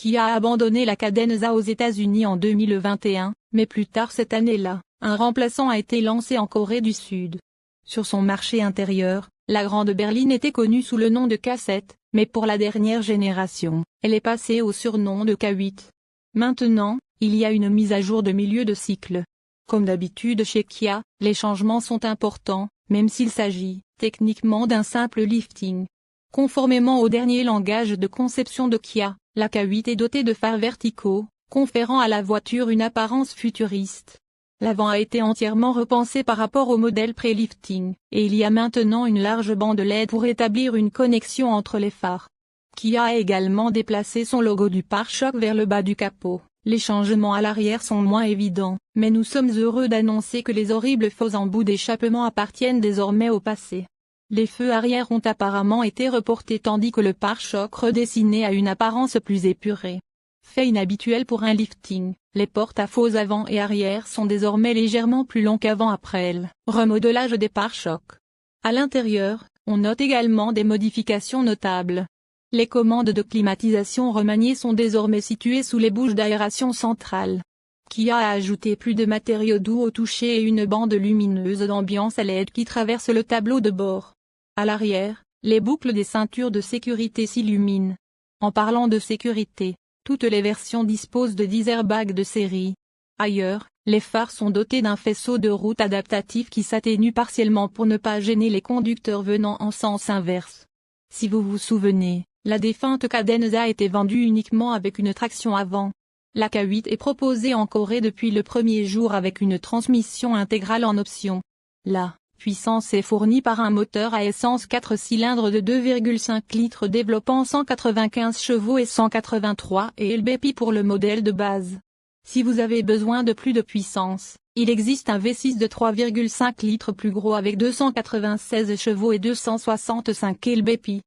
Kia a abandonné la cadenza aux États-Unis en 2021, mais plus tard cette année-là, un remplaçant a été lancé en Corée du Sud. Sur son marché intérieur, la grande berline était connue sous le nom de K7, mais pour la dernière génération, elle est passée au surnom de K8. Maintenant, il y a une mise à jour de milieu de cycle. Comme d'habitude chez Kia, les changements sont importants, même s'il s'agit, techniquement d'un simple lifting. Conformément au dernier langage de conception de Kia, la K8 est dotée de phares verticaux, conférant à la voiture une apparence futuriste. L'avant a été entièrement repensé par rapport au modèle pré-lifting, et il y a maintenant une large bande LED pour établir une connexion entre les phares. Kia a également déplacé son logo du pare-choc vers le bas du capot. Les changements à l'arrière sont moins évidents, mais nous sommes heureux d'annoncer que les horribles faux embouts d'échappement appartiennent désormais au passé. Les feux arrière ont apparemment été reportés tandis que le pare-choc redessiné a une apparence plus épurée. Fait inhabituel pour un lifting, les portes à faux avant et arrière sont désormais légèrement plus longs qu'avant après le remodelage des pare-chocs. À l'intérieur, on note également des modifications notables. Les commandes de climatisation remaniées sont désormais situées sous les bouches d'aération centrale. Kia a ajouté plus de matériaux doux au toucher et une bande lumineuse d'ambiance à LED qui traverse le tableau de bord. À l'arrière, les boucles des ceintures de sécurité s'illuminent. En parlant de sécurité, toutes les versions disposent de 10 airbags de série. Ailleurs, les phares sont dotés d'un faisceau de route adaptatif qui s'atténue partiellement pour ne pas gêner les conducteurs venant en sens inverse. Si vous vous souvenez, la défunte cadenza était vendue uniquement avec une traction avant. La K8 est proposée en Corée depuis le premier jour avec une transmission intégrale en option. La puissance est fournie par un moteur à essence 4 cylindres de 2,5 litres développant 195 chevaux et 183 lb pour le modèle de base. Si vous avez besoin de plus de puissance, il existe un V6 de 3,5 litres plus gros avec 296 chevaux et 265 lb.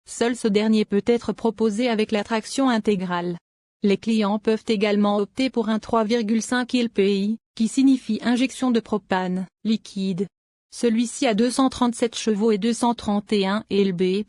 Seul ce dernier peut être proposé avec la traction intégrale. Les clients peuvent également opter pour un 3,5 lpi, qui signifie injection de propane liquide. Celui-ci a 237 chevaux et 231 lb.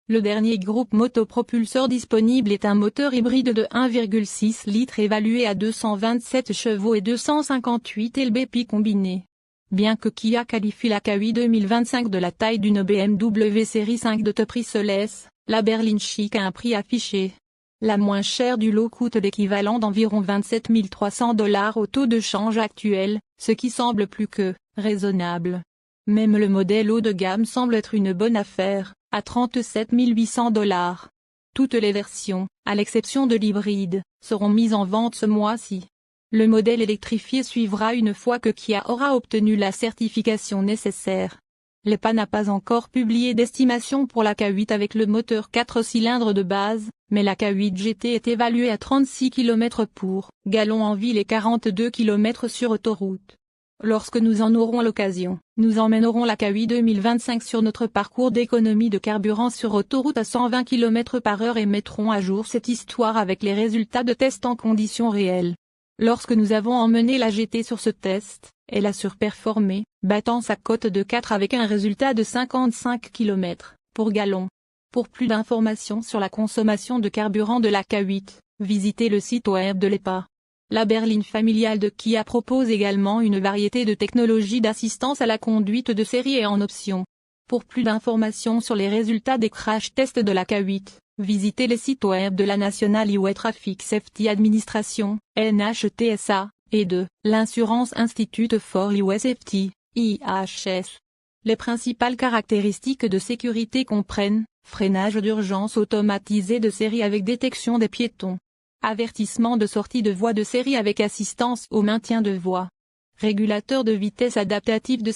Le dernier groupe motopropulseur disponible est un moteur hybride de 1,6 litres évalué à 227 chevaux et 258 lb combinés. Bien que Kia qualifie la K8 2025 de la taille d'une BMW série 5 de top prix se laisse, la berline chic a un prix affiché. La moins chère du lot coûte l'équivalent d'environ 27 300 $ au taux de change actuel, ce qui semble plus que raisonnable. Même le modèle haut de gamme semble être une bonne affaire, à 37 800 $. Toutes les versions, à l'exception de l'hybride, seront mises en vente ce mois-ci. Le modèle électrifié suivra une fois que Kia aura obtenu la certification nécessaire. L'EPA n'a pas encore publié d'estimation pour la K8 avec le moteur 4 cylindres de base, mais la K8 GT est évaluée à 36 km pour gallon en ville et 42 km sur autoroute. Lorsque nous en aurons l'occasion, nous emmènerons la K8 2025 sur notre parcours d'économie de carburant sur autoroute à 120 km/h et mettrons à jour cette histoire avec les résultats de tests en conditions réelles. Lorsque nous avons emmené la GT sur ce test, elle a surperformé, battant sa cote de 4 avec un résultat de 55 km pour gallon. Pour plus d'informations sur la consommation de carburant de la K8, visitez le site web de l'EPA. La berline familiale de Kia propose également une variété de technologies d'assistance à la conduite de série et en option. Pour plus d'informations sur les résultats des crash tests de la K8, visitez les sites web de la National Highway Traffic Safety Administration, NHTSA, et de l'Insurance Institute for Highway Safety, IHS. Les principales caractéristiques de sécurité comprennent freinage d'urgence automatisé de série avec détection des piétons, avertissement de sortie de voie de série avec assistance au maintien de voie, régulateur de vitesse adaptatif de